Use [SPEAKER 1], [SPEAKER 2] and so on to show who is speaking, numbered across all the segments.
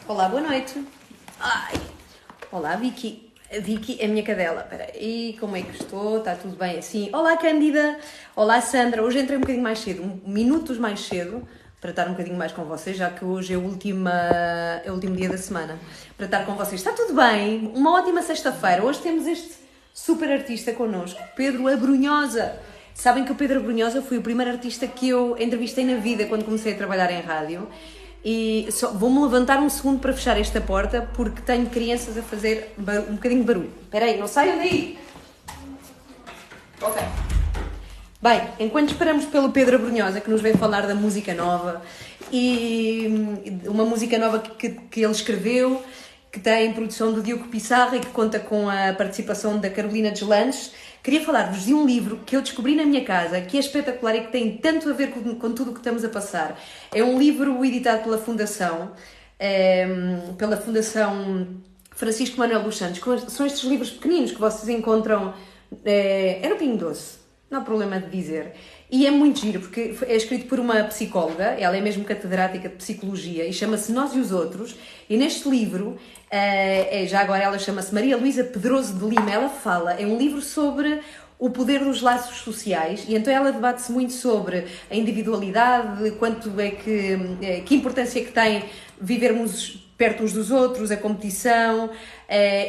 [SPEAKER 1] Olá, boa noite. Ai. Olá, Vicky. A Vicky é a minha cadela. Espera aí, como é que estou? Está tudo bem assim? Olá, Cândida. Olá, Sandra. Hoje entrei um bocadinho mais cedo, minutos mais cedo, para estar um bocadinho mais com vocês, já que hoje é o último dia da semana, para estar com vocês. Está tudo bem? Uma ótima sexta-feira. Hoje temos este super artista connosco, Pedro Abrunhosa. Sabem que o Pedro Abrunhosa foi o primeiro artista que eu entrevistei na vida quando comecei a trabalhar em rádio. E vou-me levantar um segundo para fechar esta porta porque tenho crianças a fazer um bocadinho de barulho. Espera aí, não saiam daí! Ok. Bem, enquanto esperamos pelo Pedro Abrunhosa, que nos veio falar da música nova, e uma música nova que ele escreveu, que tem produção do Diogo Pissarra e que conta com a participação da Carolina Deslandes, queria falar-vos de um livro que eu descobri na minha casa, que é espetacular e que tem tanto a ver com tudo o que estamos a passar. É um livro editado pela Fundação Francisco Manuel dos Santos. São estes livros pequeninos que vocês encontram no Pingo Doce, não há problema de dizer. E é muito giro, porque é escrito por uma psicóloga, ela é mesmo catedrática de Psicologia, e chama-se Nós e os Outros, e neste livro, já agora ela chama-se Maria Luísa Pedroso de Lima, ela fala, é um livro sobre o poder dos laços sociais, e então ela debate-se muito sobre a individualidade, quanto é que importância é que tem vivermos perto uns dos outros, a competição,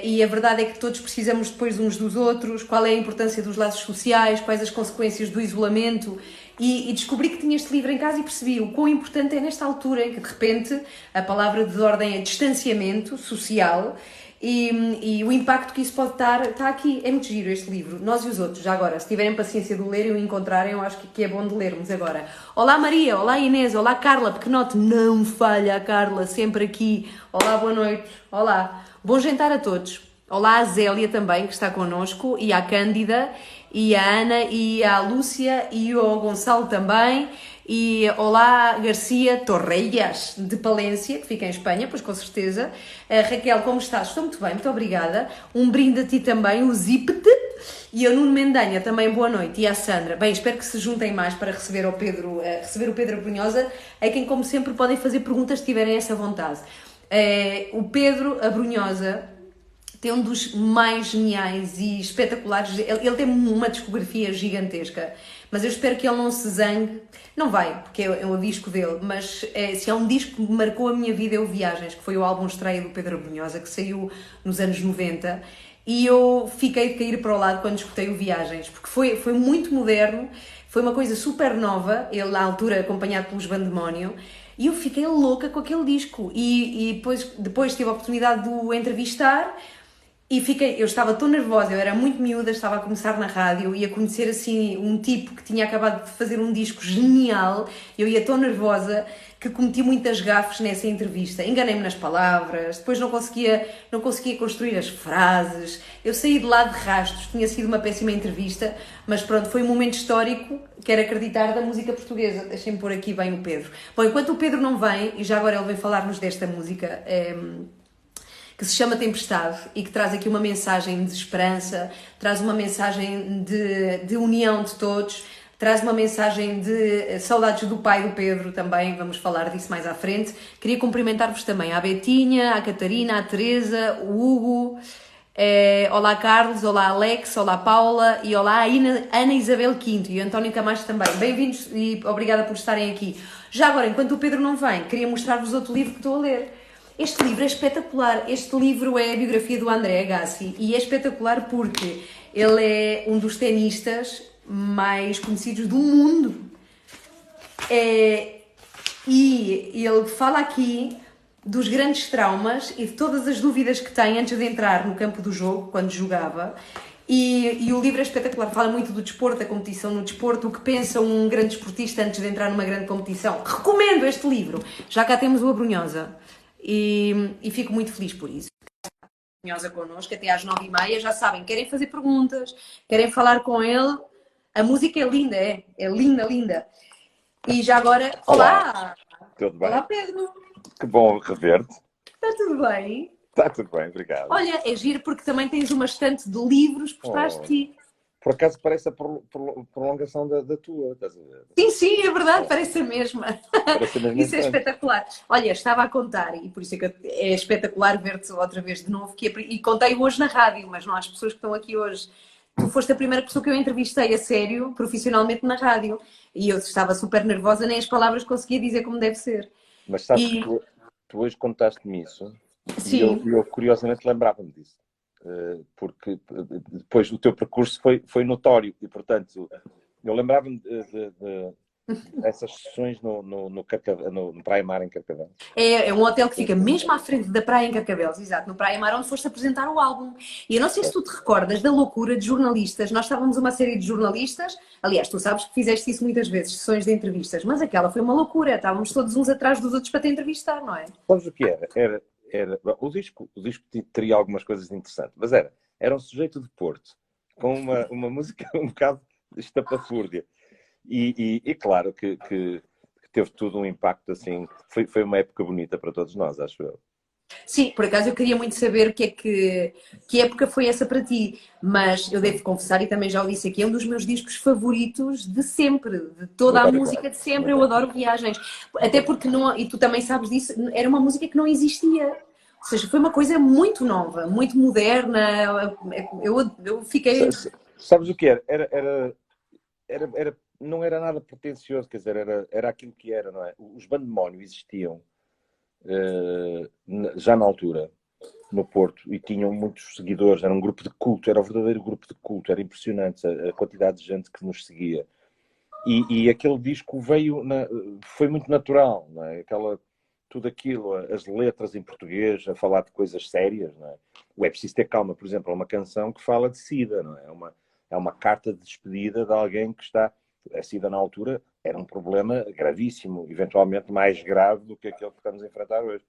[SPEAKER 1] e a verdade é que todos precisamos depois uns dos outros, qual é a importância dos laços sociais, quais as consequências do isolamento, e descobri que tinha este livro em casa e percebi o quão importante é nesta altura em que de repente a palavra de ordem é distanciamento social, e o impacto que isso pode dar está aqui. É muito giro este livro, Nós e os Outros. Já agora, se tiverem paciência de ler e o encontrarem, eu acho que é bom de lermos agora. Olá Maria, olá Inês, olá Carla, pequenote, não falha a Carla, sempre aqui. Olá, boa noite, olá. Bom jantar a todos. Olá a Zélia também, que está connosco, e à Cândida, e à Ana, e à Lúcia, e ao Gonçalo também. E olá Garcia Torreias, de Palência, que fica em Espanha, pois com certeza. Raquel, como estás? Estou muito bem, muito obrigada. Um brinde a ti também, o Zipte. E ao Nuno Mendanha também, boa noite. E à Sandra. Bem, espero que se juntem mais para receber o Pedro Abrunhosa, a quem, como sempre, podem fazer perguntas se tiverem essa vontade. O Pedro Abrunhosa tem um dos mais geniais e espetaculares. Ele tem uma discografia gigantesca, mas eu espero que ele não se zangue. Não vai, porque é o disco dele, mas se há um disco que marcou a minha vida é o Viagens, que foi o álbum estreia do Pedro Abrunhosa, que saiu nos anos 90, e eu fiquei de cair para o lado quando escutei o Viagens, porque foi muito moderno, foi uma coisa super nova, ele na altura acompanhado pelos Bandemónio, e eu fiquei louca com aquele disco, e depois tive a oportunidade de o entrevistar. E eu estava tão nervosa, eu era muito miúda, estava a começar na rádio e a conhecer assim um tipo que tinha acabado de fazer um disco genial, eu ia tão nervosa que cometi muitas gafes nessa entrevista, enganei-me nas palavras, depois não conseguia construir as frases, eu saí de lá de rastos, tinha sido uma péssima entrevista, mas pronto, foi um momento histórico, quero acreditar, da música portuguesa. Deixem-me pôr aqui bem o Pedro. Bom, enquanto o Pedro não vem, e já agora ele vem falar-nos desta música, que se chama Tempestade e que traz aqui uma mensagem de esperança, traz uma mensagem de união de todos, traz uma mensagem de saudades do pai do Pedro também, vamos falar disso mais à frente. Queria cumprimentar-vos também à Betinha, à Catarina, à Teresa, o Hugo, olá Carlos, olá Alex, olá Paula e olá a Ana Isabel Quinto e o António Camacho também. Bem-vindos e obrigada por estarem aqui. Já agora, enquanto o Pedro não vem, queria mostrar-vos outro livro que estou a ler. Este livro é espetacular. Este livro é a biografia do André Agassi e é espetacular porque ele é um dos tenistas mais conhecidos do mundo. E ele fala aqui dos grandes traumas e de todas as dúvidas que tem antes de entrar no campo do jogo, quando jogava. E o livro é espetacular, fala muito do desporto, da competição no desporto, o que pensa um grande desportista antes de entrar numa grande competição. Recomendo este livro. Já cá temos o Abrunhosa. E fico muito feliz por isso. Abrunhosa connosco, até às 9h30, já sabem, querem fazer perguntas, querem falar com ele. A música é linda, é linda, linda. E já agora, olá!
[SPEAKER 2] Tudo bem?
[SPEAKER 1] Olá, Pedro!
[SPEAKER 2] Que bom rever-te.
[SPEAKER 1] Está tudo bem?
[SPEAKER 2] Está tudo bem, obrigado.
[SPEAKER 1] Olha, é giro porque também tens uma estante de livros por trás de ti.
[SPEAKER 2] por acaso parece a prolongação da tua, estás a ver?
[SPEAKER 1] Sim, sim, é verdade, parece a mesma.
[SPEAKER 2] Parece mesmo
[SPEAKER 1] Isso é
[SPEAKER 2] interessante.
[SPEAKER 1] espetacular. Olha, estava a contar, e por isso é que é espetacular ver-te outra vez de novo, e contei hoje na rádio, mas não às pessoas que estão aqui hoje. Tu foste a primeira pessoa que eu entrevistei a sério, profissionalmente, na rádio. E eu estava super nervosa, nem as palavras conseguia dizer como deve ser.
[SPEAKER 2] Mas sabes que
[SPEAKER 1] E,
[SPEAKER 2] tu hoje contaste-me isso e
[SPEAKER 1] sim,
[SPEAKER 2] eu curiosamente lembrava-me disso. Porque depois o teu percurso foi notório e, portanto, eu lembrava-me dessas sessões no Praia Mar em Carcavelos.
[SPEAKER 1] é um hotel que fica mesmo à frente da praia em Carcavelos, exato, no Praia Mar, onde foste apresentar o álbum. E eu não sei se tu te recordas da loucura de jornalistas. Nós estávamos uma série de jornalistas, aliás, tu sabes que fizeste isso muitas vezes, sessões de entrevistas, mas aquela foi uma loucura. Estávamos todos uns atrás dos outros para te entrevistar, não é?
[SPEAKER 2] Sabes o que era? O disco teria algumas coisas interessantes, mas era um sujeito de Porto, com uma música um bocado estapafúrdia. E claro que teve tudo um impacto assim. Foi uma época bonita para todos nós, acho eu.
[SPEAKER 1] Sim, por acaso eu queria muito saber o que é que época foi essa para ti, mas eu devo confessar, e também já o disse aqui, é um dos meus discos favoritos de sempre, de toda a
[SPEAKER 2] Muito
[SPEAKER 1] música
[SPEAKER 2] obrigado.
[SPEAKER 1] de sempre,
[SPEAKER 2] Muito
[SPEAKER 1] eu
[SPEAKER 2] obrigado.
[SPEAKER 1] adoro viagens, até porque não, e tu também sabes disso, era uma música que não existia, ou seja, foi uma coisa muito nova, muito moderna, eu fiquei,
[SPEAKER 2] Sabes o que era? Não era nada pretencioso, quer dizer, era aquilo que era, não é? Os Bandemónio existiam já na altura, no Porto, e tinham muitos seguidores, era um grupo de culto, era um verdadeiro grupo de culto, era impressionante a quantidade de gente que nos seguia. E aquele disco foi muito natural, não é? Tudo aquilo, as letras em português, a falar de coisas sérias, não é? O É Preciso Ter Calma, por exemplo, é uma canção que fala de SIDA, não é? É uma carta de despedida de alguém que está... A SIDA, na altura, era um problema gravíssimo, eventualmente mais grave do que aquele que estamos a enfrentar hoje.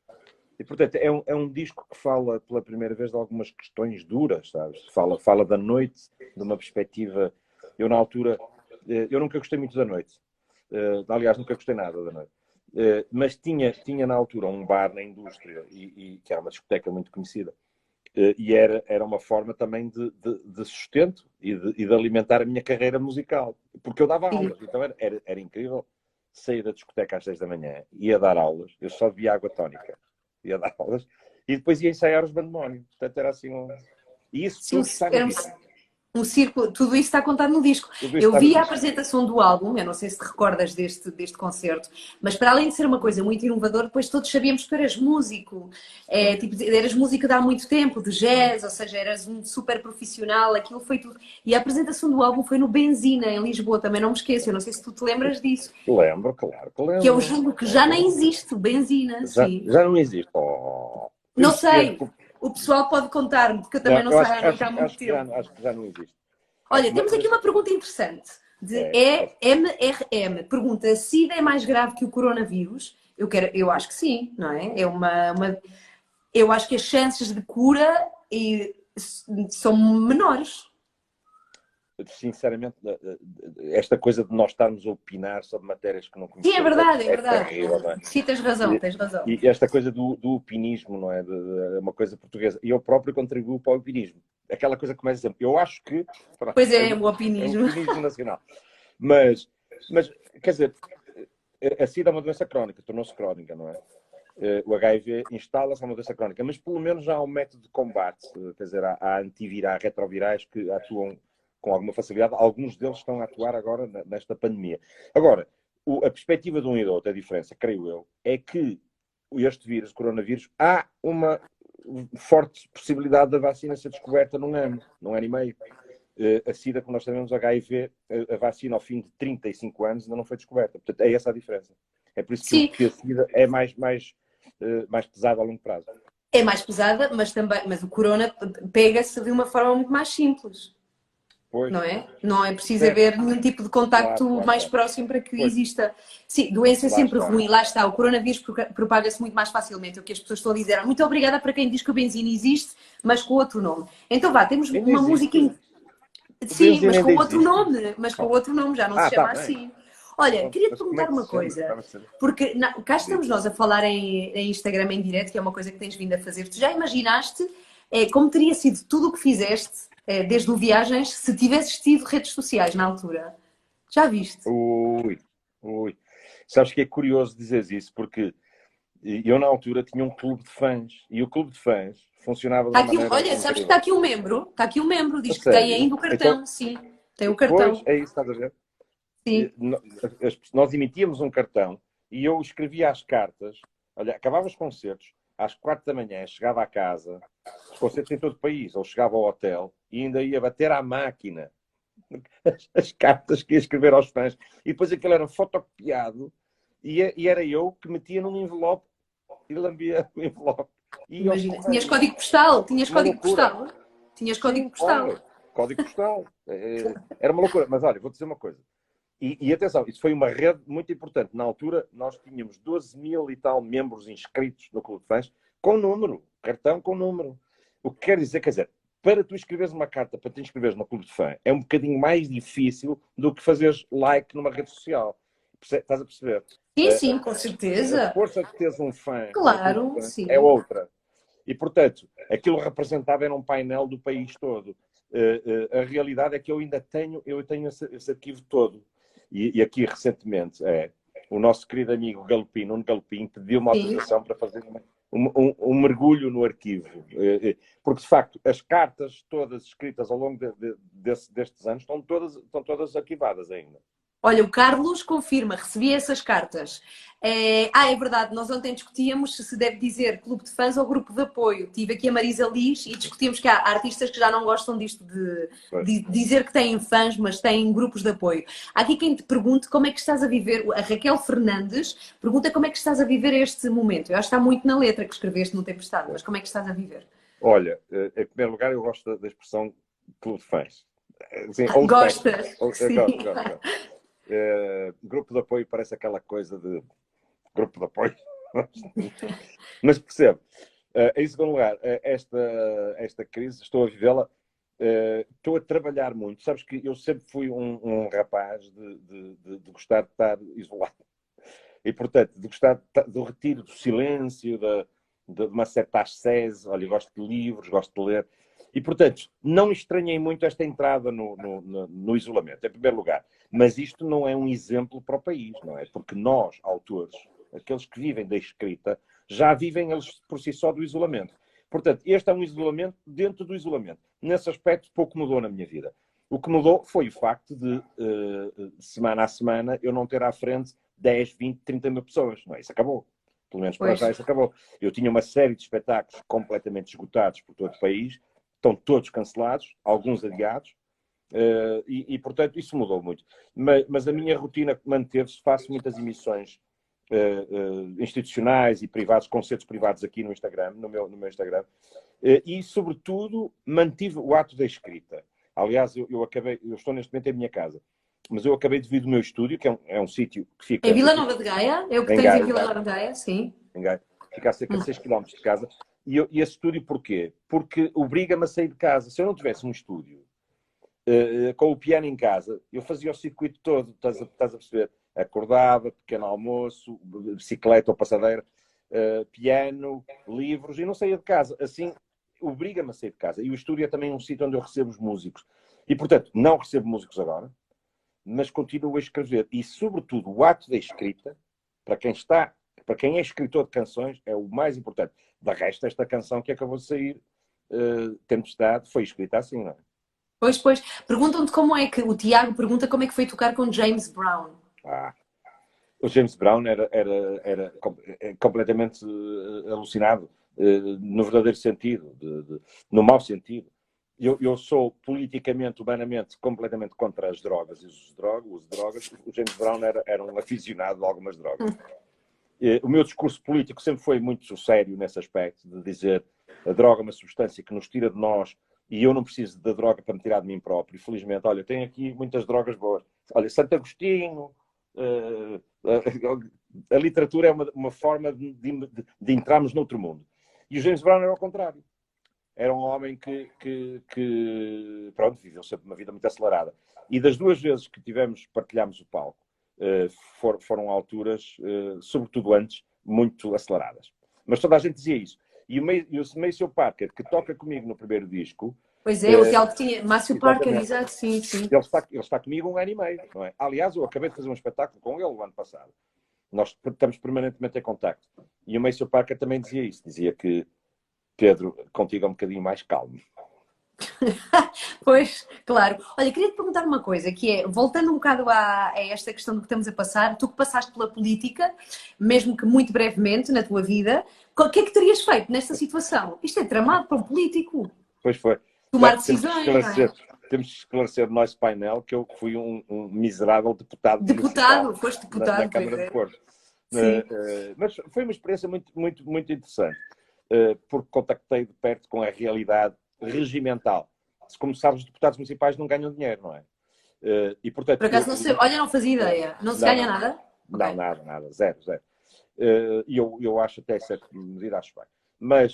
[SPEAKER 2] E, portanto, é um disco que fala pela primeira vez de algumas questões duras, sabes? Fala da noite, de uma perspectiva... Eu, na altura, eu nunca gostei muito da noite. Aliás, nunca gostei nada da noite. Mas tinha na altura um bar na indústria, que era uma discoteca muito conhecida, e era uma forma também de sustento e de alimentar a minha carreira musical. Porque eu dava aulas, então era incrível sair da discoteca às 6 da manhã, ia dar aulas, eu só bebia água tónica, ia dar aulas, e depois ia ensaiar os Bandemónios. Portanto, era assim um... E isso
[SPEAKER 1] sim,
[SPEAKER 2] tudo está no
[SPEAKER 1] era
[SPEAKER 2] disco.
[SPEAKER 1] um círculo, tudo isso está contado no disco.
[SPEAKER 2] Tudo isso
[SPEAKER 1] Eu
[SPEAKER 2] está no
[SPEAKER 1] vi a
[SPEAKER 2] disco.
[SPEAKER 1] apresentação do álbum, eu não sei se te recordas deste concerto, mas para além de ser uma coisa muito inovadora, depois todos sabíamos que tu eras músico, tipo, eras músico de há muito tempo, de jazz, ou seja, eras um super profissional, aquilo foi tudo. E a apresentação do álbum foi no Benzina, em Lisboa, também não me esqueço, eu não sei se tu te lembras disso,
[SPEAKER 2] Lembro, claro que
[SPEAKER 1] que eu
[SPEAKER 2] lembro.
[SPEAKER 1] julgo que já nem existe, Benzina, sim.
[SPEAKER 2] Já não existe. Oh,
[SPEAKER 1] Não
[SPEAKER 2] penso que
[SPEAKER 1] sei, o pessoal pode contar-me, porque eu também
[SPEAKER 2] não,
[SPEAKER 1] não
[SPEAKER 2] eu
[SPEAKER 1] saio
[SPEAKER 2] acho,
[SPEAKER 1] à noite há
[SPEAKER 2] acho,
[SPEAKER 1] muito
[SPEAKER 2] acho, que já,
[SPEAKER 1] tempo.
[SPEAKER 2] acho que já não existe.
[SPEAKER 1] Olha, temos aqui
[SPEAKER 2] Mas
[SPEAKER 1] uma pergunta interessante de
[SPEAKER 2] é,
[SPEAKER 1] EMRM. Pergunta: SIDA é mais grave que o coronavírus? Eu acho que sim, não é? Eu acho que as chances de cura são menores.
[SPEAKER 2] sinceramente, esta coisa de nós estarmos a opinar sobre matérias que não
[SPEAKER 1] Sim, é
[SPEAKER 2] conhecemos
[SPEAKER 1] verdade, é
[SPEAKER 2] é
[SPEAKER 1] verdade.
[SPEAKER 2] terrível, não é?
[SPEAKER 1] Sim, tens razão,
[SPEAKER 2] E,
[SPEAKER 1] tens razão.
[SPEAKER 2] e esta coisa do opinismo, não é? É uma coisa portuguesa. E eu próprio contribuo para o opinismo. Aquela coisa que começa sempre. Eu acho que... Pronto,
[SPEAKER 1] Pois
[SPEAKER 2] é,
[SPEAKER 1] é, o
[SPEAKER 2] é o
[SPEAKER 1] opinismo.
[SPEAKER 2] opinismo nacional. Mas, quer dizer, a SIDA é uma doença crónica, tornou-se crónica, não é? O HIV instala-se uma doença crónica, mas pelo menos já há um método de combate, quer dizer, há antivirais, retrovirais que atuam com alguma facilidade. Alguns deles estão a atuar agora nesta pandemia. Agora, a perspectiva de um e do outro, a diferença, creio eu, é que este vírus, o coronavírus, há uma forte possibilidade da vacina ser descoberta num ano e meio. A SIDA, como nós sabemos, HIV, a vacina ao fim de 35 anos ainda não foi descoberta. Portanto, é essa a diferença. É por isso
[SPEAKER 1] Sim,
[SPEAKER 2] que a SIDA é mais pesada a longo prazo.
[SPEAKER 1] é mais pesada, mas o corona pega-se de uma forma muito mais simples.
[SPEAKER 2] Pois,
[SPEAKER 1] Não é? Não é preciso
[SPEAKER 2] certo.
[SPEAKER 1] haver nenhum tipo de
[SPEAKER 2] Claro,
[SPEAKER 1] contacto
[SPEAKER 2] claro,
[SPEAKER 1] mais
[SPEAKER 2] claro.
[SPEAKER 1] próximo para que
[SPEAKER 2] Pois,
[SPEAKER 1] exista. Sim, doença é
[SPEAKER 2] lá
[SPEAKER 1] sempre
[SPEAKER 2] está.
[SPEAKER 1] ruim, lá está. O coronavírus propaga-se muito mais facilmente. É o que as pessoas estão a dizer. Muito obrigada para quem diz que o benzina existe, mas com outro nome. Então vá, temos
[SPEAKER 2] Ainda
[SPEAKER 1] uma música.
[SPEAKER 2] existe. O
[SPEAKER 1] Sim,
[SPEAKER 2] benzina
[SPEAKER 1] mas
[SPEAKER 2] ainda
[SPEAKER 1] com outro
[SPEAKER 2] existe.
[SPEAKER 1] nome. Mas com outro nome, já não se
[SPEAKER 2] Está
[SPEAKER 1] chama
[SPEAKER 2] bem.
[SPEAKER 1] assim. Olha,
[SPEAKER 2] Pronto.
[SPEAKER 1] queria-te
[SPEAKER 2] Mas como é
[SPEAKER 1] perguntar
[SPEAKER 2] que
[SPEAKER 1] uma
[SPEAKER 2] se chama?
[SPEAKER 1] coisa.
[SPEAKER 2] Gostava de saber.
[SPEAKER 1] Porque cá
[SPEAKER 2] Diz.
[SPEAKER 1] estamos nós a falar em Instagram em direto, que é uma coisa que tens vindo a fazer. Tu já imaginaste como teria sido tudo o que fizeste desde o Viagens, se tivesses tido redes sociais na altura. Já viste?
[SPEAKER 2] Ui, ui. Sabes que é curioso dizeres isso, porque eu na altura tinha um clube de fãs, e o clube de fãs funcionava de
[SPEAKER 1] Está
[SPEAKER 2] uma
[SPEAKER 1] aqui,
[SPEAKER 2] maneira
[SPEAKER 1] olha, sabes que
[SPEAKER 2] incrível.
[SPEAKER 1] está aqui um membro,
[SPEAKER 2] A
[SPEAKER 1] diz que tem
[SPEAKER 2] sério?
[SPEAKER 1] ainda o
[SPEAKER 2] Então,
[SPEAKER 1] cartão, sim, tem o
[SPEAKER 2] pois,
[SPEAKER 1] cartão,
[SPEAKER 2] é isso, estás a ver?
[SPEAKER 1] sim.
[SPEAKER 2] Nós emitíamos um cartão e eu escrevia as cartas. Olha, acabava os concertos, às 4 da manhã, chegava à casa, os concertos em todo o país, ou chegava ao hotel e ainda ia bater à máquina as cartas que ia escrever aos fãs. E depois aquilo era fotocopiado e era eu que metia num envelope e lambia o envelope. E ia aos
[SPEAKER 1] Imagina, tinhas
[SPEAKER 2] correios.
[SPEAKER 1] código postal, tinhas
[SPEAKER 2] Uma
[SPEAKER 1] código
[SPEAKER 2] loucura.
[SPEAKER 1] postal, tinhas código
[SPEAKER 2] Sim,
[SPEAKER 1] postal.
[SPEAKER 2] claro. Código postal. Era uma loucura. Mas olha, vou dizer uma coisa. E atenção, isso foi uma rede muito importante. Na altura, nós tínhamos 12 mil e tal membros inscritos no Clube de Fãs, com número, cartão com número. O que quer dizer, para tu escreveres uma carta para te inscreveres no Clube de Fã, é um bocadinho mais difícil do que fazeres like numa rede social. Estás a perceber?
[SPEAKER 1] Sim, sim, com
[SPEAKER 2] A
[SPEAKER 1] certeza.
[SPEAKER 2] força de teres um fã no Clube de
[SPEAKER 1] Claro,
[SPEAKER 2] Fãs é
[SPEAKER 1] sim.
[SPEAKER 2] outra. E, portanto, aquilo representava era um painel do país todo. A realidade é que eu tenho esse arquivo todo. E aqui, recentemente, o nosso querido amigo Galopim, Nuno Galopim, pediu-me
[SPEAKER 1] Sim.
[SPEAKER 2] autorização para fazer um mergulho no arquivo. Porque, de facto, as cartas todas escritas ao longo destes anos estão todas arquivadas ainda.
[SPEAKER 1] Olha, o Carlos confirma, recebi essas cartas. É verdade, nós ontem discutíamos se deve dizer clube de fãs ou grupo de apoio. Tive aqui a Marisa Liz e discutimos que há artistas que já não gostam disto de dizer que têm fãs, mas têm grupos de apoio. Há aqui quem te pergunte como é que estás a viver. A Raquel Fernandes pergunta como é que estás a viver este momento. Eu acho que está muito na letra que escreveste no Tempestade, mas como é que estás a viver?
[SPEAKER 2] Olha, em primeiro lugar, eu gosto da expressão clube de fãs. Sim, old fashion.
[SPEAKER 1] Gostas?
[SPEAKER 2] Eu
[SPEAKER 1] Sim.
[SPEAKER 2] gosto. Grupo de apoio parece aquela coisa de grupo de apoio. Mas percebo. Em segundo lugar, esta crise, estou a vivê-la, estou a trabalhar muito. Sabes que eu sempre fui um rapaz de gostar de estar isolado. E, portanto, de gostar do retiro, do silêncio, de uma certa ascese. Olha, eu gosto de livros, gosto de ler. E, portanto, não estranhei muito esta entrada no isolamento, em primeiro lugar. Mas isto não é um exemplo para o país, não é? Porque nós, autores, aqueles que vivem da escrita, já vivem eles por si só do isolamento. Portanto, este é um isolamento dentro do isolamento. Nesse aspecto, pouco mudou na minha vida. O que mudou foi o facto de, semana a semana, eu não ter à frente 10, 20, 30 mil pessoas. Não é? Isso acabou. Pelo menos para
[SPEAKER 1] Pois.
[SPEAKER 2] já isso acabou. Eu tinha uma série de espetáculos completamente esgotados por todo o país, estão todos cancelados, alguns adiados, portanto, isso mudou muito. Mas a minha rotina manteve-se, faço muitas emissões institucionais e privados, concertos privados aqui no Instagram, no meu Instagram, e, sobretudo, mantive o ato da escrita. Aliás, eu estou neste momento em minha casa, mas eu acabei de vir do meu estúdio, que é um sítio que
[SPEAKER 1] Em
[SPEAKER 2] fica
[SPEAKER 1] Vila Nova de Gaia? É o que
[SPEAKER 2] em
[SPEAKER 1] tens em
[SPEAKER 2] Gaia,
[SPEAKER 1] Vila Nova de Gaia? Sim.
[SPEAKER 2] fica a cerca de 6 km de casa. E esse estúdio porquê? Porque obriga-me a sair de casa. Se eu não tivesse um estúdio com o piano em casa, eu fazia o circuito todo, estás a perceber? Acordava, pequeno almoço, bicicleta ou passadeira, piano, livros, e não saía de casa. Assim, obriga-me a sair de casa. E o estúdio é também um sítio onde eu recebo os músicos. E, portanto, não recebo músicos agora, mas continuo a escrever. E, sobretudo, o ato da escrita, para quem é escritor de canções, é o mais importante. Da resto, esta canção que acabou de sair, Tempestade, foi escrita assim, não é?
[SPEAKER 1] Pois, pois. Perguntam-te como é que. O Tiago pergunta como é que foi tocar com James Brown.
[SPEAKER 2] Ah, o James Brown era completamente alucinado, no verdadeiro sentido, no mau sentido. Eu sou politicamente, humanamente, completamente contra as drogas e os drogas. O James Brown era um aficionado a algumas drogas. O meu discurso político sempre foi muito sério nesse aspecto, de dizer a droga é uma substância que nos tira de nós e eu não preciso da droga para me tirar de mim próprio. Felizmente, olha, tenho aqui muitas drogas boas. Olha, Santo Agostinho, a literatura é uma forma de entrarmos noutro mundo. E o James Brown era ao contrário. Era um homem pronto, viveu sempre uma vida muito acelerada. E das duas vezes que partilhámos o palco, foram alturas, sobretudo antes, muito aceleradas. Mas toda a gente dizia isso. E o Maceo Parker, que toca comigo no primeiro disco,
[SPEAKER 1] Pois é, o hotel que tinha. Márcio Parker,
[SPEAKER 2] Exatamente.
[SPEAKER 1] exato, sim, sim.
[SPEAKER 2] Ele está comigo 1 ano e meio, não é? Aliás, eu acabei de fazer um espetáculo com ele o ano passado. Nós estamos permanentemente em contacto. E o Maceo Parker também dizia isso. Dizia que, Pedro, contigo é um bocadinho mais calmo.
[SPEAKER 1] Pois, claro. Olha, queria te perguntar uma coisa, que é, voltando um bocado a esta questão do que estamos a passar, tu que passaste pela política, mesmo que muito brevemente na tua vida, o que é que terias feito nesta situação? Isto é tramado para um político.
[SPEAKER 2] Pois foi.
[SPEAKER 1] Tomar
[SPEAKER 2] Temos que
[SPEAKER 1] decisões, não é?
[SPEAKER 2] esclarecer no nosso painel que eu fui um miserável deputado municipal
[SPEAKER 1] Deputado, foste
[SPEAKER 2] na
[SPEAKER 1] deputado, pois
[SPEAKER 2] Câmara de
[SPEAKER 1] é.
[SPEAKER 2] Porto.
[SPEAKER 1] Sim.
[SPEAKER 2] Mas foi uma experiência muito, muito, muito interessante, porque contactei de perto com a realidade regimental. Como sabes, os deputados municipais não ganham dinheiro, não é? E, portanto,
[SPEAKER 1] Por acaso não sei, olha, não fazia ideia. Não se
[SPEAKER 2] não,
[SPEAKER 1] ganha
[SPEAKER 2] não,
[SPEAKER 1] nada?
[SPEAKER 2] não,
[SPEAKER 1] Ok.
[SPEAKER 2] nada, zero, zero. E eu acho até certa medida, acho bem. Mas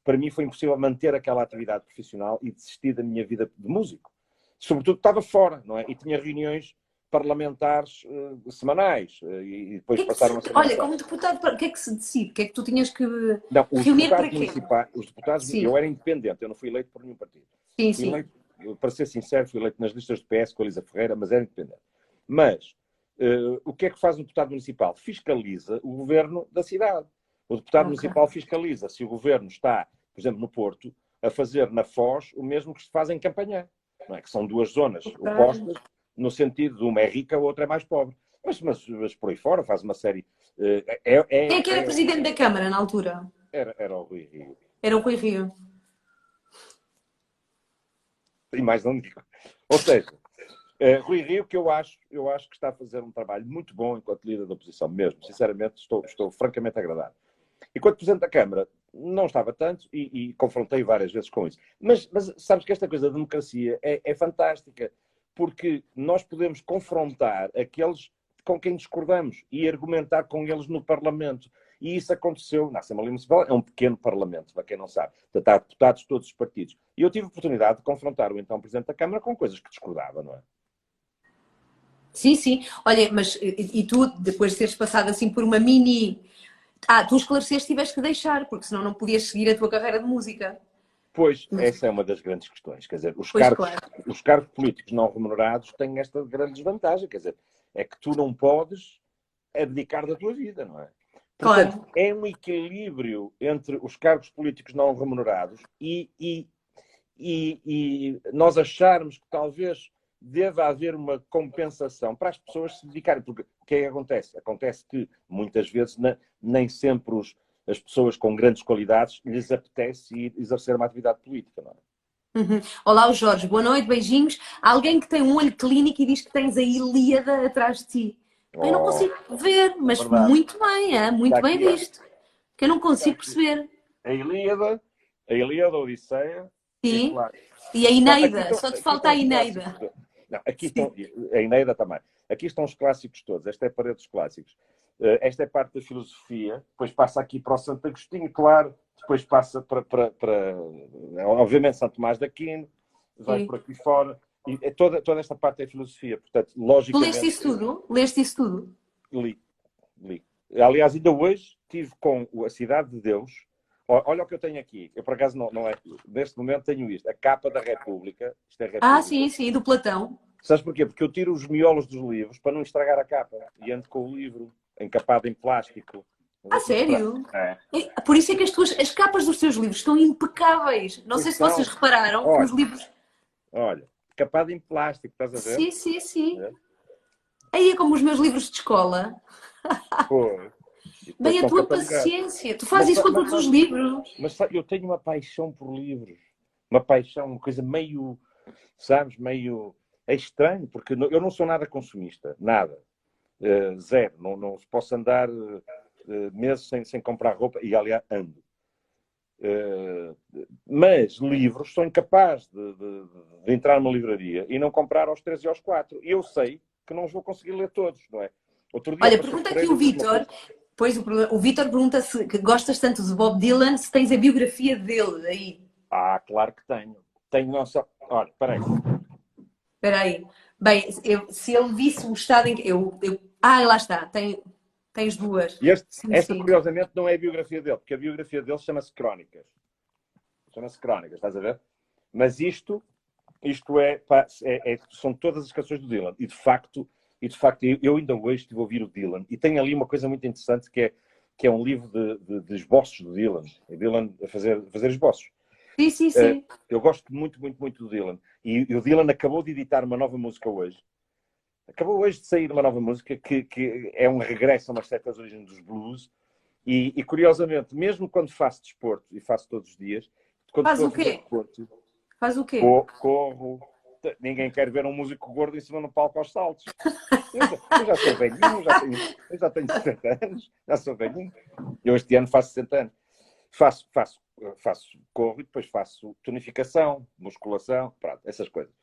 [SPEAKER 2] para mim foi impossível manter aquela atividade profissional e desistir da minha vida de músico. Sobretudo estava fora, não é? E tinha reuniões parlamentares semanais e depois passaram a ser
[SPEAKER 1] Olha,
[SPEAKER 2] mensais.
[SPEAKER 1] como deputado, o que é que se decide? O que é que tu tinhas que
[SPEAKER 2] Não,
[SPEAKER 1] reunir para quê?
[SPEAKER 2] eu
[SPEAKER 1] Sim,
[SPEAKER 2] era independente, eu não fui eleito por nenhum partido.
[SPEAKER 1] sim,
[SPEAKER 2] Fui
[SPEAKER 1] sim.
[SPEAKER 2] eleito, para ser sincero, fui eleito nas listas do PS com a Elisa Ferreira, mas era independente. Mas o que é que faz um deputado municipal? Fiscaliza o governo da cidade. O deputado
[SPEAKER 1] Ok.
[SPEAKER 2] municipal fiscaliza se o governo está, por exemplo, no Porto, a fazer na Foz o mesmo que se faz em Campanhã, não é? Que são duas zonas
[SPEAKER 1] Ok.
[SPEAKER 2] opostas, no sentido de uma é rica, a outra é mais pobre. Mas por aí fora faz uma série.
[SPEAKER 1] Quem é que era presidente da Câmara na altura?
[SPEAKER 2] Era o Rui Rio.
[SPEAKER 1] Era o Rui Rio.
[SPEAKER 2] E mais não digo. Ou seja, Rui Rio, que eu acho que está a fazer um trabalho muito bom enquanto líder da oposição, mesmo. Sinceramente, estou francamente agradado. Enquanto Presidente da Câmara, não estava tanto e confrontei várias vezes com isso. Mas sabes que esta coisa da democracia é fantástica, porque nós podemos confrontar aqueles com quem discordamos e argumentar com eles no Parlamento. E isso aconteceu na Assembleia Municipal, é um pequeno Parlamento, para quem não sabe. Portanto, há deputados de todos os partidos. E eu tive a oportunidade de confrontar o então Presidente da Câmara com coisas que discordava, não é?
[SPEAKER 1] Sim, sim. Olha, mas e tu, depois de teres passado assim por uma mini. Tu esclareceste, tiveste que deixar, porque senão não podias seguir a tua carreira de música.
[SPEAKER 2] Pois,
[SPEAKER 1] Mas,
[SPEAKER 2] essa é uma das grandes questões. Quer dizer,
[SPEAKER 1] pois claro.
[SPEAKER 2] os cargos políticos não remunerados têm esta grande desvantagem. Quer dizer, é que tu não podes abdicar da tua vida, não é? Portanto,
[SPEAKER 1] Claro.
[SPEAKER 2] é um equilíbrio entre os cargos políticos não remunerados e nós acharmos que talvez deva haver uma compensação para as pessoas se dedicarem. Porque o que é que acontece? Acontece que muitas vezes nem sempre as pessoas com grandes qualidades lhes apetece ir exercer uma atividade política, não é?
[SPEAKER 1] Uhum. Olá, o Jorge, boa noite, beijinhos. Há alguém que tem um olho clínico e diz que tens a Ilíada atrás de ti. Eu não
[SPEAKER 2] Oh,
[SPEAKER 1] consigo ver,
[SPEAKER 2] é
[SPEAKER 1] mas
[SPEAKER 2] verdade.
[SPEAKER 1] muito bem,
[SPEAKER 2] Está
[SPEAKER 1] muito bem
[SPEAKER 2] aqui, ó.
[SPEAKER 1] visto. Que eu não
[SPEAKER 2] Está
[SPEAKER 1] consigo
[SPEAKER 2] aqui.
[SPEAKER 1] perceber.
[SPEAKER 2] A Ilíada, a Odisseia e
[SPEAKER 1] Sim.
[SPEAKER 2] claro.
[SPEAKER 1] E a
[SPEAKER 2] Não,
[SPEAKER 1] Eneida, só te
[SPEAKER 2] aqui
[SPEAKER 1] falta
[SPEAKER 2] estão
[SPEAKER 1] a
[SPEAKER 2] os clássicos
[SPEAKER 1] Eneida.
[SPEAKER 2] todos. Não, aqui
[SPEAKER 1] Sim.
[SPEAKER 2] estão, a Eneida também. Aqui estão os clássicos todos. Esta é a parede dos clássicos. Esta é parte da filosofia. Depois passa aqui para o Santo Agostinho, claro. Depois passa obviamente, São Tomás de Aquino. Vai
[SPEAKER 1] Sim.
[SPEAKER 2] por aqui fora. E toda esta parte é filosofia. Portanto,
[SPEAKER 1] Tu leste
[SPEAKER 2] logicamente,
[SPEAKER 1] isso tudo? Leste isso tudo?
[SPEAKER 2] li. li. Aliás, ainda hoje estive com a Cidade de Deus. Olha o que eu tenho aqui. Eu, por acaso, não é. Neste momento tenho isto. A capa da República. Isto é República.
[SPEAKER 1] Sim, sim, do Platão.
[SPEAKER 2] Sabes porquê? Porque eu tiro os miolos dos livros para não estragar a capa. E ando com o livro encapado em plástico. Vou-te mostrar.
[SPEAKER 1] Sério?
[SPEAKER 2] É.
[SPEAKER 1] Por isso é que as capas dos teus livros estão impecáveis. Não
[SPEAKER 2] Pois
[SPEAKER 1] sei se vocês
[SPEAKER 2] são.
[SPEAKER 1] repararam que os
[SPEAKER 2] Olha,
[SPEAKER 1] livros.
[SPEAKER 2] olha. Capado em plástico, estás a ver?
[SPEAKER 1] Sim, sim, sim.
[SPEAKER 2] É.
[SPEAKER 1] Aí é como os meus livros de escola.
[SPEAKER 2] Pô. E depois
[SPEAKER 1] Bem, a
[SPEAKER 2] estão
[SPEAKER 1] tua
[SPEAKER 2] catalogados.
[SPEAKER 1] paciência. Tu
[SPEAKER 2] Mas,
[SPEAKER 1] fazes isso com todos os livros.
[SPEAKER 2] eu tenho uma paixão por livros. Uma paixão, uma coisa meio, sabes, meio... É estranho, porque eu não sou nada consumista. Nada. Zero. Não posso andar meses sem comprar roupa. E, aliás, ando. Mas livros sou incapaz de entrar numa livraria e não comprar aos 3 e aos 4. E eu sei que não os vou conseguir ler todos, não é? Outro dia
[SPEAKER 1] Olha,
[SPEAKER 2] passou
[SPEAKER 1] pergunta
[SPEAKER 2] por
[SPEAKER 1] aqui
[SPEAKER 2] ele
[SPEAKER 1] o
[SPEAKER 2] e disse uma
[SPEAKER 1] Vítor.
[SPEAKER 2] coisa.
[SPEAKER 1] Pois o Vítor pergunta se que gostas tanto de Bob Dylan, se tens a biografia dele aí.
[SPEAKER 2] Claro que tenho. Tenho nossa. Olha, peraí.
[SPEAKER 1] Espera aí. Bem, se ele visse o estado em que. Lá está. Tens duas. Sim,
[SPEAKER 2] Esta,
[SPEAKER 1] sim.
[SPEAKER 2] curiosamente, não é a biografia dele, porque a biografia dele chama-se Crónicas. Chama-se Crónicas, estás a ver? Mas isto é, pá, são todas as canções do Dylan. E de facto, eu ainda hoje estive a ouvir o Dylan. E tem ali uma coisa muito interessante que é um livro de esboços do Dylan. O Dylan a fazer esboços.
[SPEAKER 1] Sim, sim, sim.
[SPEAKER 2] Eu gosto muito, muito, muito do Dylan. E o Dylan acabou de editar uma nova música hoje. Acabou hoje de sair uma nova música que é um regresso a umas certas origens dos blues. E curiosamente, mesmo quando faço desporto, e faço todos os dias, quando
[SPEAKER 1] Faz
[SPEAKER 2] estou a
[SPEAKER 1] o
[SPEAKER 2] fazer
[SPEAKER 1] quê?
[SPEAKER 2] desporto,
[SPEAKER 1] Faz o quê?
[SPEAKER 2] corro. Ninguém quer ver um músico gordo em cima no palco aos saltos. Eu já sou velhinho, eu já tenho 60 anos, já sou velhinho. Eu este ano faço 60 anos. Faço corro e depois faço tonificação, musculação, pronto, essas coisas.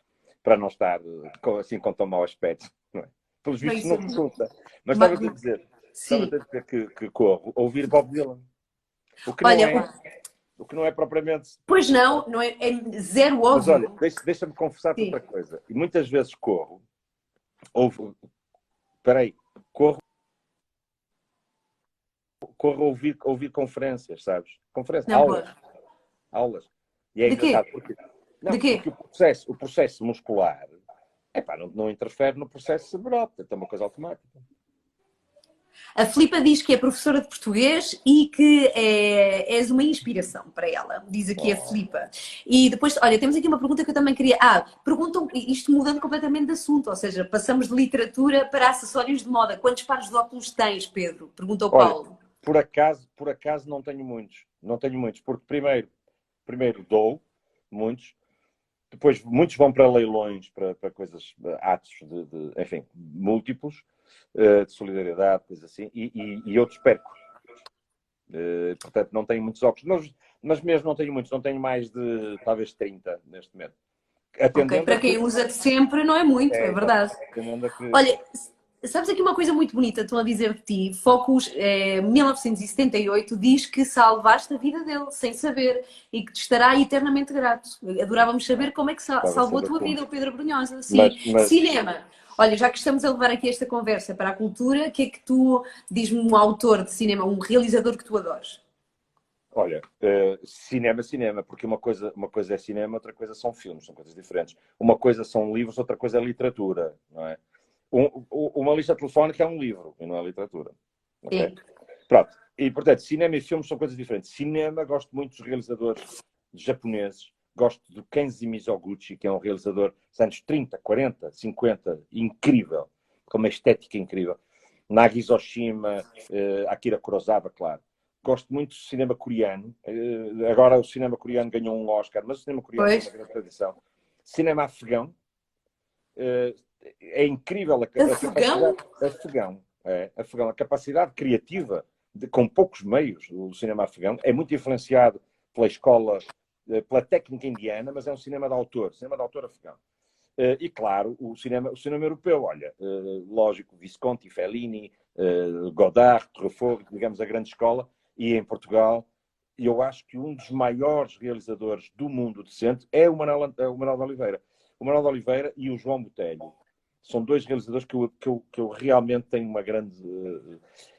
[SPEAKER 2] Para não estar assim com tão mau aspecto. Não é? Pelos vistos não resulta. Mas estava-te a dizer,
[SPEAKER 1] Sim.
[SPEAKER 2] que corro, ouvir Bob Dylan. O que
[SPEAKER 1] Olha,
[SPEAKER 2] não é propriamente...
[SPEAKER 1] pois não é, é zero
[SPEAKER 2] Mas olha,
[SPEAKER 1] óbvio.
[SPEAKER 2] deixa-me confessar-te
[SPEAKER 1] Sim.
[SPEAKER 2] outra coisa. E muitas vezes corro, peraí, corro a ouvir conferências, sabes? Conferências,
[SPEAKER 1] Não pode.
[SPEAKER 2] aulas. E é
[SPEAKER 1] De quê?
[SPEAKER 2] engraçado, porque,
[SPEAKER 1] De
[SPEAKER 2] não,
[SPEAKER 1] quê?
[SPEAKER 2] porque o processo muscular não interfere no processo cerebral, é uma coisa automática.
[SPEAKER 1] A Filipa diz que é professora de português e que és uma inspiração para ela, diz aqui a Filipa. E depois, olha, temos aqui uma pergunta que eu também queria. Perguntam, isto mudando completamente de assunto, ou seja, passamos de literatura para acessórios de moda. Quantos pares de óculos tens, Pedro? Pergunta o
[SPEAKER 2] Olha,
[SPEAKER 1] Paulo.
[SPEAKER 2] por acaso não tenho muitos. Não tenho muitos, porque primeiro dou muitos, depois muitos vão para leilões, para coisas, atos enfim, múltiplos, de solidariedade, coisas assim, e outros perco. Portanto, não tenho muitos óculos, mas mesmo não tenho muitos, não tenho mais de talvez 30 neste momento.
[SPEAKER 1] Ok,
[SPEAKER 2] Atendendo a
[SPEAKER 1] para quem
[SPEAKER 2] que.
[SPEAKER 1] usa de sempre não é muito, é verdade.
[SPEAKER 2] Atendendo a que.
[SPEAKER 1] Olha, sabes aqui uma coisa muito bonita, estão a dizer de ti. Focus 1978 diz que salvaste a vida dele, sem saber, e que te estará eternamente grato. Adorávamos saber como é que
[SPEAKER 2] Estava a
[SPEAKER 1] salvou a
[SPEAKER 2] saber
[SPEAKER 1] tua
[SPEAKER 2] como.
[SPEAKER 1] vida, o Pedro Brunhosa. Sim.
[SPEAKER 2] Mas
[SPEAKER 1] Cinema. Olha, já que estamos a levar aqui esta conversa para a cultura, o que é que tu, diz-me um autor de cinema, um realizador que tu adores?
[SPEAKER 2] olha, cinema, porque uma coisa é cinema, outra coisa são filmes, são coisas diferentes. Uma coisa são livros, outra coisa é literatura, não é? Uma lista telefónica é um livro e não é literatura. Ok?
[SPEAKER 1] Sim.
[SPEAKER 2] Pronto. E, portanto, cinema e filmes são coisas diferentes. Cinema, gosto muito dos realizadores japoneses. Gosto do Kenji Mizoguchi, que é um realizador dos anos 30, 40, 50, incrível, com uma estética incrível. Nagisa Oshima, Akira Kurosawa, claro. Gosto muito do cinema coreano. Agora o cinema coreano ganhou um Oscar, mas o cinema coreano tem uma grande tradição. Cinema afegão. É incrível a
[SPEAKER 1] Afegão?
[SPEAKER 2] capacidade afegão, a capacidade criativa com poucos meios do cinema afegão. É muito influenciado pela escola, pela técnica indiana, mas é um cinema de autor afegão. E claro, o cinema europeu, olha, lógico, Visconti, Fellini, Godard, Truffaut, digamos a grande escola, e em Portugal, eu acho que um dos maiores realizadores do mundo decente é o Manuel de Oliveira. O Manuel de Oliveira e o João Botelho. São dois realizadores que eu realmente tenho uma grande...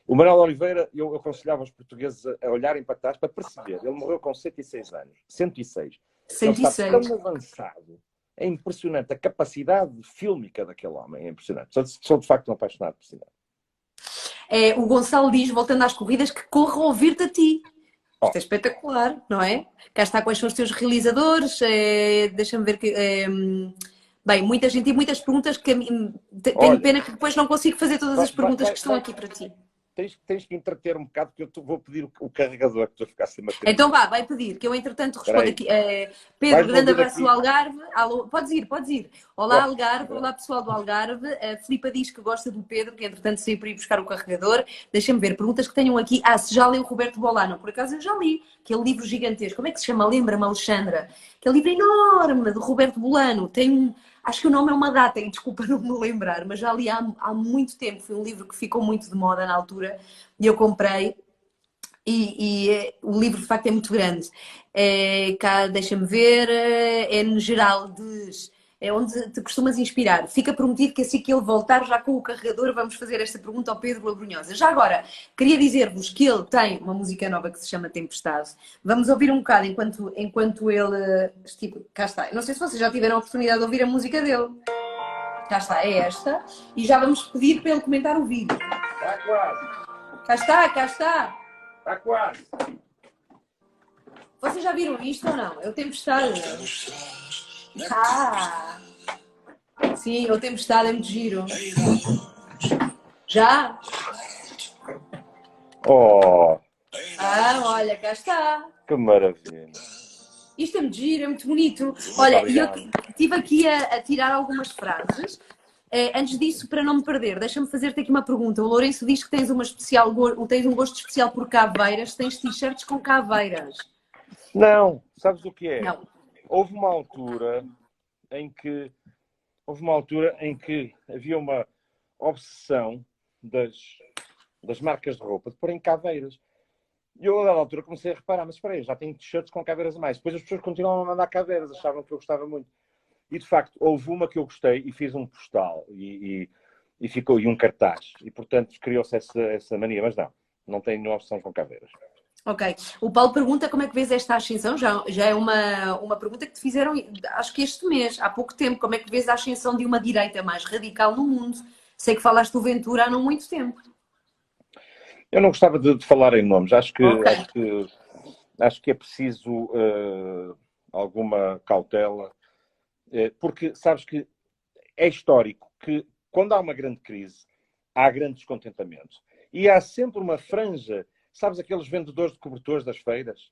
[SPEAKER 2] O Manuel de Oliveira, eu aconselhava os portugueses a olharem para trás para perceber. Ele morreu com 106 anos. 106. Ele está
[SPEAKER 1] 106.
[SPEAKER 2] tão avançado. É impressionante. A capacidade fílmica daquele homem é impressionante. Sou de facto um apaixonado por cinema.
[SPEAKER 1] O Gonçalo diz, voltando às corridas, que corre a ouvir-te a ti. Isto
[SPEAKER 2] Oh,
[SPEAKER 1] é espetacular, não é? Cá está quais são os teus realizadores. Deixa-me ver que. Bem, muita gente e muitas perguntas que tenho
[SPEAKER 2] olha,
[SPEAKER 1] pena que depois não consigo fazer todas as perguntas que estão
[SPEAKER 2] vai,
[SPEAKER 1] aqui para ti.
[SPEAKER 2] tens que entreter um bocado, porque eu vou pedir o carregador que estou a ficar sem bateria.
[SPEAKER 1] Então vá, vai pedir, que eu entretanto
[SPEAKER 2] Espera
[SPEAKER 1] respondo
[SPEAKER 2] aí.
[SPEAKER 1] aqui. Pedro,
[SPEAKER 2] Vais-me
[SPEAKER 1] grande
[SPEAKER 2] ouvir
[SPEAKER 1] abraço
[SPEAKER 2] aqui.
[SPEAKER 1] do Algarve. Alô, podes ir. Olá,
[SPEAKER 2] Gosto.
[SPEAKER 1] Algarve. Olá, pessoal do Algarve. A Filipa diz que gosta do Pedro, que entretanto saiu para ir buscar o carregador. Deixa-me ver, perguntas que tenham aqui. Se já leu o Roberto Bolano? Por acaso eu já li. Aquele livro gigantesco. Como é que se chama? Lembra-me, Alexandra? Aquele livro enorme do Roberto Bolano. Tem acho que o nome é uma data, e desculpa não me lembrar, mas já li há muito tempo. Foi um livro que ficou muito de moda na altura e eu comprei. O livro de facto é muito grande. Cá, deixa-me ver, no geral diz É onde te costumas inspirar. Fica prometido que assim que ele voltar, já com o carregador, vamos fazer esta pergunta ao Pedro Labrunhosa. Já agora, queria dizer-vos que ele tem uma música nova que se chama Tempestade. Vamos ouvir um bocado enquanto ele... Tipo, cá está. Não sei se vocês já tiveram a oportunidade de ouvir a música dele. Cá está, é esta. E já vamos pedir para ele comentar o vídeo.
[SPEAKER 2] Está quase.
[SPEAKER 1] Cá está, cá está.
[SPEAKER 2] Está quase.
[SPEAKER 1] Vocês já viram isto ou não? É o Tempestade. Ah! Sim, é o Tempestade, é muito giro. Já?
[SPEAKER 2] Oh,
[SPEAKER 1] Ah, olha, cá está.
[SPEAKER 2] que maravilha.
[SPEAKER 1] Isto é muito giro, é muito bonito. Olha, e eu
[SPEAKER 2] Obrigado.
[SPEAKER 1] estive aqui a tirar algumas frases. Antes disso, para não me perder, deixa-me fazer-te aqui uma pergunta. O Lourenço diz que tens tens um gosto especial por caveiras, tens t-shirts com caveiras.
[SPEAKER 2] Não, sabes o que é?
[SPEAKER 1] Não.
[SPEAKER 2] Houve uma altura em que havia uma obsessão das marcas de roupa de pôr em caveiras. E eu, a dada altura, comecei a reparar, mas espera aí, já tenho t-shirts com caveiras a mais. Depois as pessoas continuam a mandar caveiras, achavam que eu gostava muito. E, de facto, houve uma que eu gostei e fiz um postal e ficou, e um cartaz. E, portanto, criou-se essa mania. Mas não tenho nenhuma opção com caveiras.
[SPEAKER 1] Ok. O Paulo pergunta como é que vês esta ascensão. Já é uma pergunta que te fizeram, acho que este mês, há pouco tempo. Como é que vês a ascensão de uma direita mais radical no mundo? Sei que falaste do Ventura há não muito tempo.
[SPEAKER 2] Eu não gostava de falar em nomes. Acho
[SPEAKER 1] Ok.
[SPEAKER 2] que é preciso alguma cautela. Porque sabes que é histórico que quando há uma grande crise, há grande descontentamento. E há sempre uma franja, sabes aqueles vendedores de cobertores das feiras?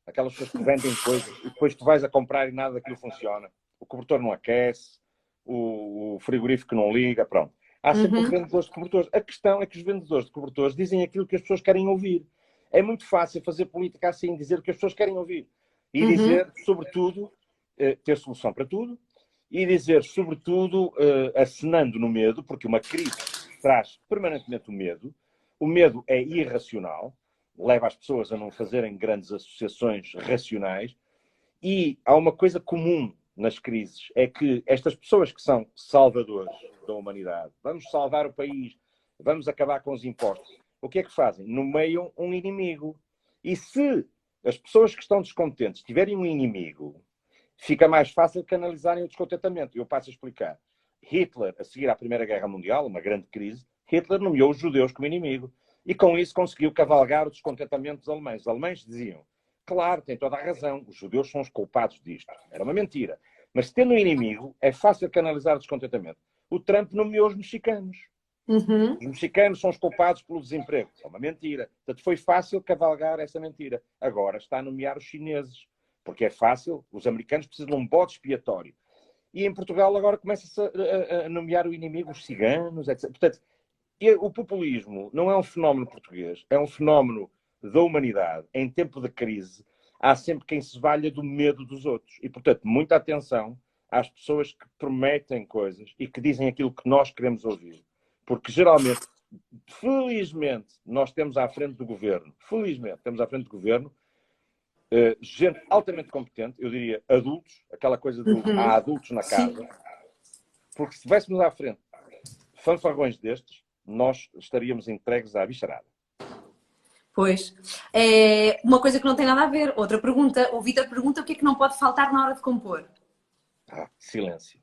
[SPEAKER 2] Aquelas pessoas que vendem coisas e depois tu vais a comprar e nada daquilo funciona. O cobertor não aquece, o frigorífico não liga, pronto. Há sempre os
[SPEAKER 1] Uhum.
[SPEAKER 2] vendedores de cobertores. A questão é que os vendedores de cobertores dizem aquilo que as pessoas querem ouvir. É muito fácil fazer política assim, dizer o que as pessoas querem ouvir. E
[SPEAKER 1] Uhum.
[SPEAKER 2] dizer, sobretudo, ter solução para tudo. E dizer, sobretudo, acenando no medo, porque uma crise traz permanentemente o medo. O medo é irracional, leva as pessoas a não fazerem grandes associações racionais. E há uma coisa comum nas crises, é que estas pessoas que são salvadores da humanidade, vamos salvar o país, vamos acabar com os impostos, o que é que fazem? Nomeiam um inimigo. E se as pessoas que estão descontentes tiverem um inimigo, fica mais fácil canalizarem o descontentamento. Eu passo a explicar. Hitler, a seguir à Primeira Guerra Mundial, uma grande crise, Hitler nomeou os judeus como inimigo. E com isso conseguiu cavalgar o descontentamento dos alemães. Os alemães diziam, claro, tem toda a razão, os judeus são os culpados disto. Era uma mentira. Mas tendo um inimigo, é fácil canalizar o descontentamento. O Trump nomeou os mexicanos.
[SPEAKER 1] Uhum.
[SPEAKER 2] Os mexicanos são os culpados pelo desemprego. É uma mentira. Portanto, foi fácil cavalgar essa mentira. Agora está a nomear os chineses. Porque é fácil, os americanos precisam de um bode expiatório. E em Portugal agora começa-se a nomear o inimigo, os ciganos, etc. Portanto, o populismo não é um fenómeno português, é um fenómeno da humanidade. Em tempo de crise, há sempre quem se valha do medo dos outros. E, portanto, muita atenção às pessoas que prometem coisas e que dizem aquilo que nós queremos ouvir. Porque, geralmente, felizmente, nós temos à frente do governo, gente altamente competente, eu diria adultos, aquela coisa do há
[SPEAKER 1] Uhum.
[SPEAKER 2] adultos na
[SPEAKER 1] Sim.
[SPEAKER 2] casa, porque se tivéssemos à frente fanfarrões destes, nós estaríamos entregues à bicharada.
[SPEAKER 1] Pois. É uma coisa que não tem nada a ver. Outra pergunta. O Vitor pergunta o que é que não pode faltar na hora de compor.
[SPEAKER 2] Silêncio.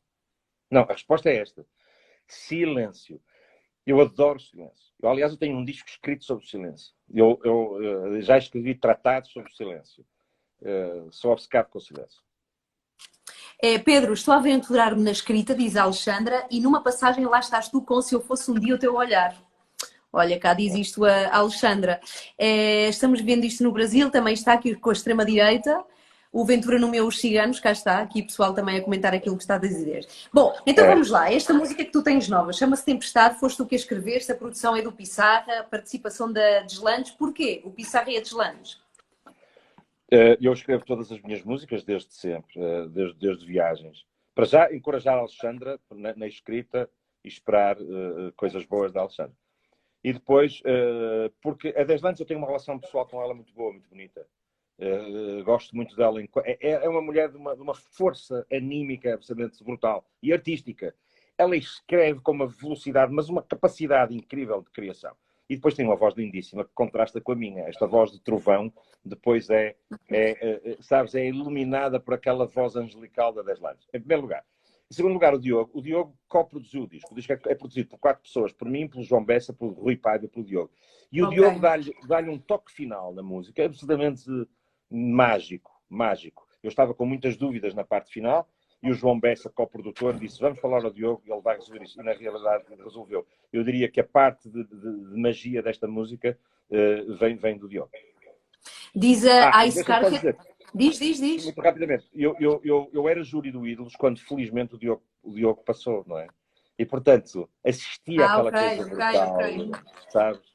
[SPEAKER 2] Não, a resposta é esta. Silêncio. Eu adoro silêncio. Aliás, eu tenho um disco escrito sobre o silêncio. Eu já escrevi tratados sobre o silêncio. Sou obcecado com o silêncio.
[SPEAKER 1] Pedro, estou a aventurar-me na escrita, diz a Alexandra, e numa passagem lá estás tu com Se Eu Fosse Um Dia o Teu Olhar. Olha, cá diz isto a Alexandra. Estamos vendo isto no Brasil, também está aqui com a extrema-direita. O Ventura nomeou os ciganos, cá está. Aqui o pessoal também a comentar aquilo que está a dizer. Bom, então vamos lá. Esta música que tu tens nova chama-se Tempestade, foste tu que a escreveste, a produção é do Pissarra, a participação da Deslandes. Porquê o Pissarra e a Deslandes?
[SPEAKER 2] Eu escrevo todas as minhas músicas desde sempre, desde viagens. Para já, encorajar a Alexandra na escrita e esperar coisas boas da Alexandra. E depois, porque a Deslandes eu tenho uma relação pessoal com ela muito boa, muito bonita. Gosto muito dela. É uma mulher de uma força anímica absolutamente brutal e artística. Ela escreve com uma velocidade, mas uma capacidade incrível de criação. E depois tem uma voz lindíssima que contrasta com a minha. Esta voz de trovão depois sabes, é iluminada por aquela voz angelical da Dez Lábios. Em primeiro lugar. Em segundo lugar, o Diogo. O Diogo co-produziu o disco. O disco é produzido por 4 pessoas, por mim, pelo João Bessa, pelo Rui Paiva e pelo Diogo. E o Diogo dá-lhe um toque final na música, absolutamente mágico, mágico. Eu estava com muitas dúvidas na parte final e o João Bessa, co-produtor, disse vamos falar ao Diogo e ele vai resolver isso. E na realidade resolveu. Eu diria que a parte de magia desta música vem do Diogo.
[SPEAKER 1] Diz a Ice Car que... Diz.
[SPEAKER 2] Muito rapidamente. Eu era júri do Ídolos quando felizmente o Diogo passou, não é? E portanto assistia àquela coisa brutal, sabes?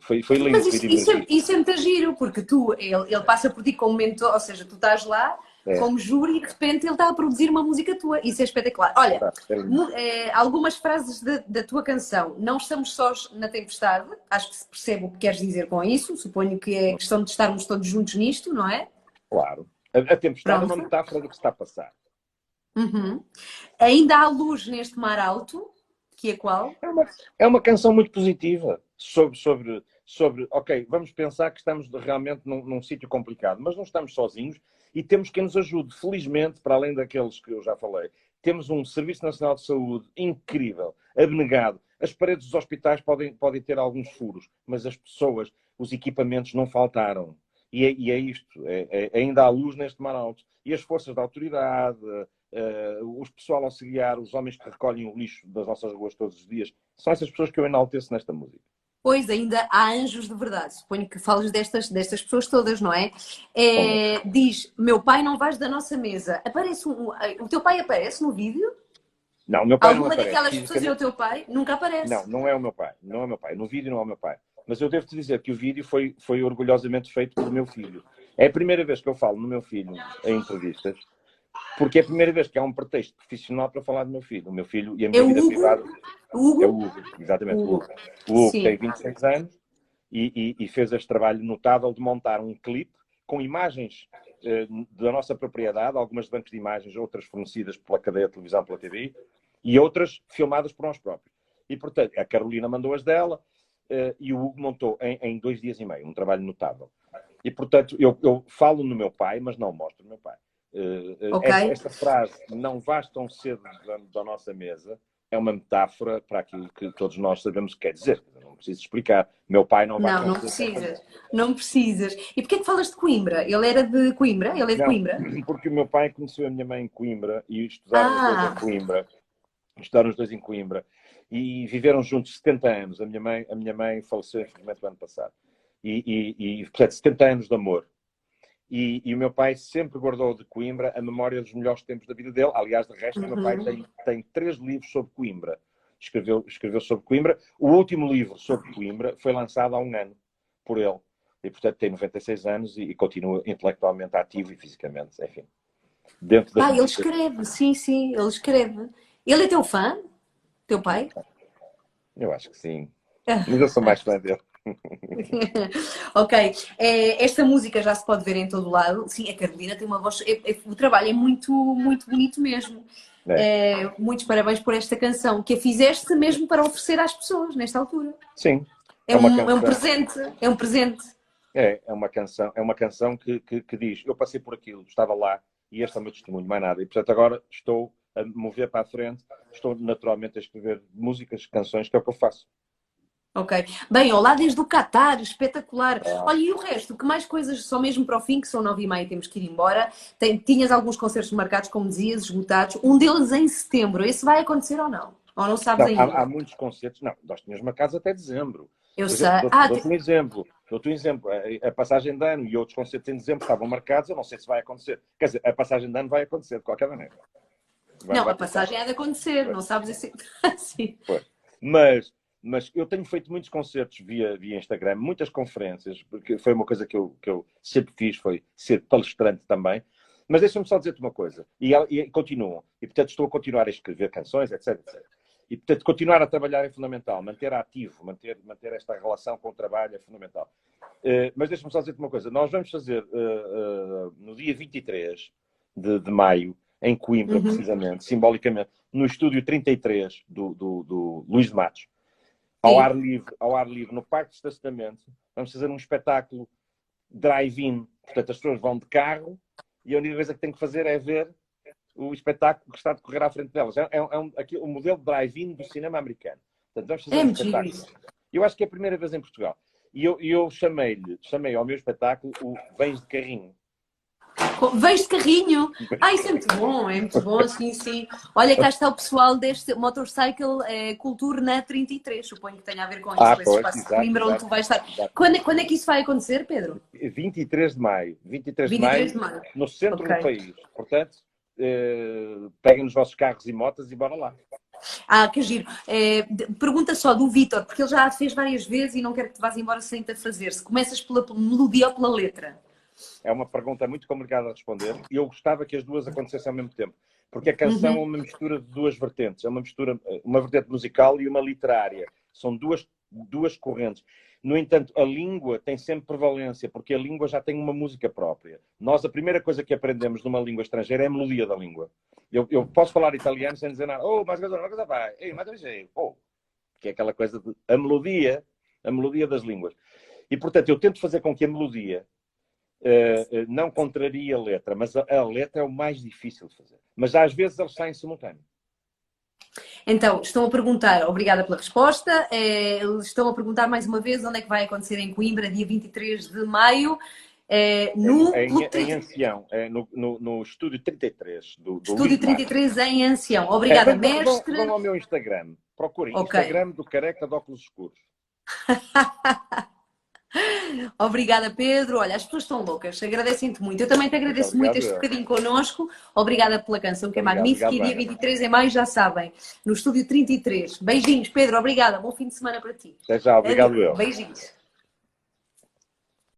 [SPEAKER 2] Foi lindo.
[SPEAKER 1] Mas isso é muito giro, porque ele passa por ti como mentor, ou seja, tu estás lá como júri e de repente ele está a produzir uma música tua. Isso é espetacular. Olha, algumas frases da tua canção. Não estamos sós na tempestade. Acho que se percebe o que queres dizer com isso. Suponho que é questão de estarmos todos juntos nisto, não é?
[SPEAKER 2] Claro. A tempestade é uma metáfora do que se está a passar.
[SPEAKER 1] Uhum. Ainda há luz neste mar alto, que é qual?
[SPEAKER 2] É uma canção muito positiva sobre ok, vamos pensar que estamos realmente num sítio complicado, mas não estamos sozinhos e temos quem nos ajude. Felizmente, para além daqueles que eu já falei, temos um Serviço Nacional de Saúde incrível, abnegado. As paredes dos hospitais podem ter alguns furos, mas as pessoas, os equipamentos não faltaram. E é isto. Ainda há luz neste mar alto. E as forças da autoridade, os pessoal auxiliar, os homens que recolhem o lixo das nossas ruas todos os dias, são essas pessoas que eu enalteço nesta música.
[SPEAKER 1] Pois, ainda há anjos de verdade. Suponho que falas destas pessoas todas, não é? Diz, meu pai não vais da nossa mesa. O teu pai aparece no vídeo?
[SPEAKER 2] Não, o meu pai
[SPEAKER 1] Alguma
[SPEAKER 2] não aparece.
[SPEAKER 1] daquelas pessoas é o teu pai? Nunca aparece.
[SPEAKER 2] Não é o meu pai. Não é o meu pai. No vídeo não é o meu pai. Mas eu devo-te dizer que o vídeo foi orgulhosamente feito pelo meu filho. É a primeira vez que eu falo no meu filho em entrevistas, porque é a primeira vez que há um pretexto profissional para falar do meu filho. O meu filho e a minha vida privada.
[SPEAKER 1] Hugo?
[SPEAKER 2] É o Hugo, exatamente. O Hugo tem 26 anos e fez este trabalho notável de montar um clipe com imagens da nossa propriedade, algumas de bancos de imagens, outras fornecidas pela cadeia de televisão, pela TV, e outras filmadas por nós próprios. E, portanto, a Carolina mandou as dela e o Hugo montou em 2 dias e meio, um trabalho notável. E, portanto, eu falo no meu pai, mas não mostro o meu pai. Esta frase, não vás tão cedo da nossa mesa, é uma metáfora para aquilo que todos nós sabemos o que quer dizer. Não preciso explicar. Meu pai não vai...
[SPEAKER 1] Não precisas. Não precisas. E porquê que falas de Coimbra? Ele era de Coimbra? Ele é de Coimbra?
[SPEAKER 2] Porque o meu pai conheceu a minha mãe em Coimbra e estudaram os dois em Coimbra. Estudaram os dois em Coimbra. E viveram juntos 70 anos. A minha mãe faleceu, infelizmente, no ano passado. Portanto, 70 anos de amor. E o meu pai sempre guardou de Coimbra a memória dos melhores tempos da vida dele. Aliás, de resto, o meu pai tem 3 livros sobre Coimbra. Escreveu sobre Coimbra. O último livro sobre Coimbra foi lançado há 1 ano por ele. E, portanto, tem 96 anos e continua intelectualmente ativo e fisicamente, enfim.
[SPEAKER 1] Ele escreve, sim, ele escreve. Ele é teu fã? Teu pai?
[SPEAKER 2] Eu acho que sim. Mas eu sou mais fã dele.
[SPEAKER 1] Ok, esta música já se pode ver em todo lado. Sim, a Carolina tem uma voz. O trabalho é muito, muito bonito mesmo. Muitos parabéns por esta canção que a fizeste mesmo para oferecer às pessoas nesta altura.
[SPEAKER 2] Sim.
[SPEAKER 1] É um presente. É um presente.
[SPEAKER 2] É uma canção que diz: eu passei por aquilo, estava lá e este é o meu testemunho, mais nada. E portanto agora estou a mover para a frente, estou naturalmente a escrever músicas, canções, que é o que eu faço.
[SPEAKER 1] Ok. Bem, olá desde o Qatar, espetacular. Olha, e o resto? Que mais coisas, só mesmo para o fim, que são 9h30, temos que ir embora. Tinhas alguns concertos marcados, como dizias, esgotados. Um deles em setembro. Esse vai acontecer ou não? Ou não sabes ainda?
[SPEAKER 2] Há muitos concertos. Não, nós tínhamos marcados até dezembro.
[SPEAKER 1] Eu sei.
[SPEAKER 2] Dou-te um exemplo. A passagem de ano e outros concertos em dezembro estavam marcados. Eu não sei se vai acontecer. Quer dizer, a passagem de ano vai acontecer, de qualquer maneira.
[SPEAKER 1] A passagem é de acontecer. Não sabes assim. Sim.
[SPEAKER 2] Mas eu tenho feito muitos concertos via Instagram, muitas conferências, porque foi uma coisa que eu sempre fiz, foi ser palestrante também. Mas deixa-me só dizer-te uma coisa. E continuam. E, portanto, estou a continuar a escrever canções, etc. E, portanto, continuar a trabalhar é fundamental. Manter ativo, manter esta relação com o trabalho é fundamental. Mas deixa-me só dizer-te uma coisa. Nós vamos fazer no dia 23 de maio, em Coimbra, precisamente, simbolicamente, no estúdio 33 do Luís de Matos, ao ar livre, no parque de estacionamento, vamos fazer um espetáculo drive-in. Portanto, as pessoas vão de carro e a única coisa que têm que fazer é ver o espetáculo que está a decorrer à frente delas. Aqui, o modelo drive-in do cinema americano. Portanto, vamos fazer um espetáculo. Eu acho que é a primeira vez em Portugal. E eu chamei ao meu espetáculo o Vens de Carrinho.
[SPEAKER 1] Vens de carrinho? Isso é muito bom, sim, sim. Olha, cá está o pessoal deste Motorcycle Culture na 33, suponho que tenha a ver com isso, esse espaço de Coimbra onde tu vais estar. Quando é que isso vai acontecer, Pedro?
[SPEAKER 2] 23 de maio. 23 de maio, no centro do país. Portanto, peguem nos vossos carros e motas e bora lá.
[SPEAKER 1] Que giro. Pergunta só do Vítor, porque ele já a fez várias vezes e não quero que te vás embora sem te a fazer. Se começas pela melodia ou pela letra?
[SPEAKER 2] É uma pergunta muito complicada a responder e eu gostava que as duas acontecessem ao mesmo tempo. Porque a canção é uma mistura de duas vertentes. É uma mistura, uma vertente musical e uma literária. São duas correntes. No entanto, a língua tem sempre prevalência, porque a língua já tem uma música própria. Nós, a primeira coisa que aprendemos numa língua estrangeira é a melodia da língua. Eu posso falar italiano sem dizer nada. Oh, mas uma coisa vai. Que é aquela coisa de a melodia das línguas. E, portanto, eu tento fazer com que a melodia não contraria a letra, mas a letra é o mais difícil de fazer. Mas às vezes eles saem simultâneo.
[SPEAKER 1] Então, estão a perguntar, obrigada pela resposta, estão a perguntar mais uma vez onde é que vai acontecer em Coimbra, dia 23 de maio,
[SPEAKER 2] em Ancião, no Estúdio 33 do
[SPEAKER 1] Estúdio 33 em Ancião. Obrigada, mestre.
[SPEAKER 2] Vão ao meu Instagram, procurem Instagram do Careca de Óculos Escuros.
[SPEAKER 1] Obrigada, Pedro. Olha, as pessoas estão loucas, agradecem-te muito. Eu também te agradeço muito este bocadinho connosco. Obrigada pela canção, que é magnífica. E dia 23 de maio, já sabem, no Estúdio 33. Beijinhos, Pedro. Obrigada. Bom fim de semana para ti.
[SPEAKER 2] Até já. Obrigado, eu.
[SPEAKER 1] Beijinhos.